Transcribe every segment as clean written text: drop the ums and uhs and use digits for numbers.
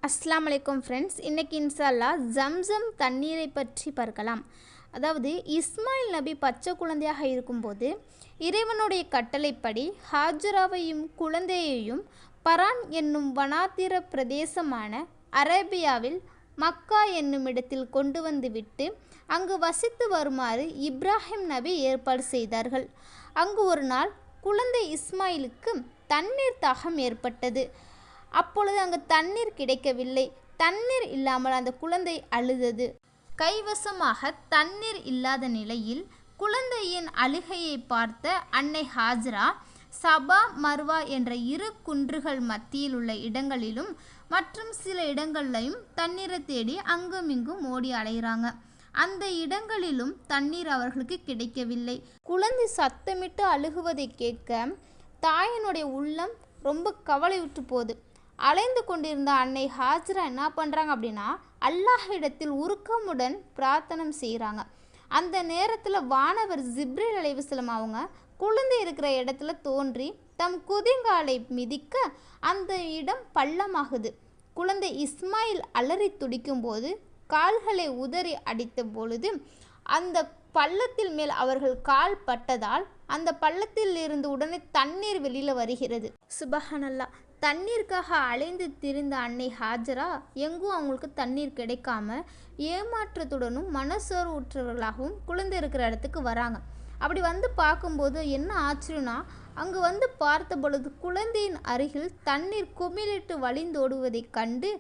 அஸ்ஸலாமு அலைக்கும் ஃப்ரெண்ட்ஸ். இன்றைக்கி இன்ஷா ஜம்சம் தண்ணீரை பற்றி பார்க்கலாம். அதாவது இஸ்மாயில் நபி பச்சை குழந்தையாக இருக்கும்போது இறைவனுடைய கட்டளைப்படி ஹாஜராவையும் குழந்தையையும் பரான் என்னும் வனாந்திர பிரதேசமான அரேபியாவில் மக்கா என்னும் இடத்தில் கொண்டு வந்து விட்டு அங்கு வசித்து வருமாறு இப்ராஹிம் நபி ஏற்பாடு செய்தார்கள். அங்கு ஒரு நாள் குழந்தை இஸ்மாயிலுக்கு தண்ணீர் தாகம் ஏற்பட்டது. அப்பொழுது அங்கு தண்ணீர் கிடைக்கவில்லை. தண்ணீர் இல்லாமல் அந்த குழந்தை அழுதது. கைவசமாக தண்ணீர் இல்லாத நிலையில் குழந்தையின் அழுகையை பார்த்த அன்னை ஹாஜரா சபா மர்வா என்ற இரு குன்றுகள் மத்தியில் உள்ள இடங்களிலும் மற்றும் சில இடங்களையும் தண்ணீரை தேடி அங்குமிங்கும் ஓடி அலைகிறாங்க. அந்த இடங்களிலும் தண்ணீர் அவர்களுக்கு கிடைக்கவில்லை. குழந்தை சத்தமிட்டு அழுகுவதை கேட்க தாயினுடைய உள்ளம் ரொம்ப கவலையுற்று போகுது. அலைந்து கொண்டிருந்த அன்னை ஹாஜரா என்ன பண்ணுறாங்க அப்படின்னா அல்லாஹ்விடத்தில் உருக்கமுடன் பிரார்த்தனை செய்கிறாங்க. அந்த நேரத்தில் வானவர் ஜிப்ரீல் அலைஹிஸ்ஸலாம் அவங்க குழந்தை இருக்கிற இடத்துல தோன்றி தம் குதிங்காலை மிதிக்க அந்த இடம் பள்ளமாகுது. குழந்தை இஸ்மாயில் அலறி துடிக்கும்போது கால்களை உதறி அடித்த பொழுது அந்த பள்ளத்தில் மேல் அவர்கள் கால் பட்டதால் அந்த பள்ளத்தில் இருந்து உடனே தண்ணீர் வெளியில் வருகிறது. சுபஹானல்லாஹ். தண்ணீருக்காக அலைந்து திரிந்த அன்னை ஹாஜரா எங்கும் அவங்களுக்கு தண்ணீர் கிடைக்காம ஏமாற்றத்துடனும் மனசோர்வுற்றவர்களாகவும் குழந்தை இருக்கிற இடத்துக்கு வராங்க. அப்படி வந்து பார்க்கும்போது என்ன ஆச்சரியம்னா அங்கு வந்து பார்த்த பொழுது குழந்தையின் அருகில் தண்ணீர் குமிழிட்டு வழிந்தோடுவதை கண்டு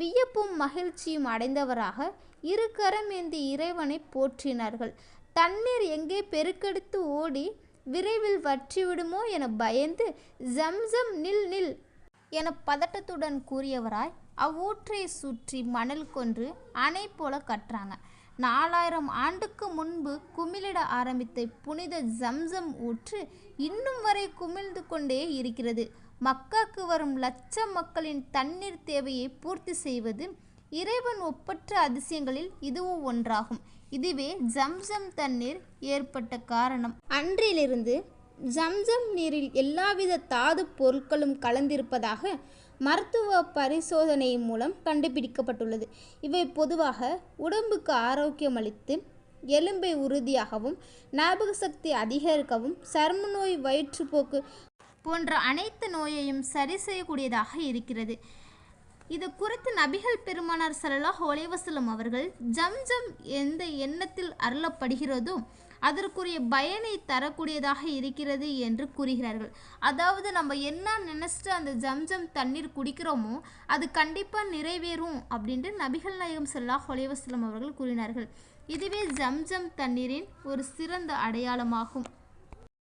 வியப்பும் மகிழ்ச்சியும் அடைந்தவராக இரு கரமேந்தி இறைவனை போற்றினார்கள். தண்ணீர் எங்கே பெருக்கெடுத்து ஓடி விரைவில் வற்றிவிடுமோ என பயந்து ஜம்சம் நில் நில் என பதட்டத்துடன் கூறியவராய் அவ்வூற்றை சுற்றி மணல் கொன்று அணை போல கட்டுறாங்க. 4000 ஆண்டுக்கு முன்பு குமிழிட ஆரம்பித்த புனித ஜம்சம் ஊற்று இன்னும் வரை குமிழ்ந்து கொண்டே இருக்கிறது. மக்காக்கு வரும் லட்சம் மக்களின் தண்ணீர் தேவையை பூர்த்தி செய்வது இறைவன் ஒப்பற்ற அதிசயங்களில் இதுவும் ஒன்றாகும். இதுவே ஜம்சம் தண்ணீர் ஏற்பட்ட காரணம். அன்றிலிருந்து ஜம்சம் நீரில் எல்லாவித தாது பொருட்களும் கலந்திருப்பதாக மருத்துவ பரிசோதனை மூலம் கண்டுபிடிக்கப்பட்டுள்ளது. இவை பொதுவாக உடம்புக்கு ஆரோக்கியம் அளித்து எலும்பை உறுதியாகவும் ஞாபக சக்தி அதிகரிக்கவும் சர்ம நோய் வயிற்றுப்போக்கு போன்ற அனைத்து நோயையும் சரி செய்யக்கூடியதாக இருக்கிறது. இது குறித்து நபிகள் பெருமானார் ஸல்லல்லாஹு அலைஹி வஸல்லம் அவர்கள் ஜம்சம் எந்த எண்ணத்தில் அருளப்படுகிறதோ அதற்குரிய பயனை தரக்கூடியதாக இருக்கிறது என்று கூறுகிறார்கள். அதாவது நம்ம என்ன நினைச்சிட்டு அந்த ஜம்சம் தண்ணீர் குடிக்கிறோமோ அது கண்டிப்பாக நிறைவேறும் அப்படின்ட்டு நபிகள் நாயகம் ஸல்லல்லாஹு அலைஹி வஸல்லம் அவர்கள் கூறினார்கள். இதுவே ஜம்சம் தண்ணீரின் ஒரு சிறந்த அடையாளமாகும்.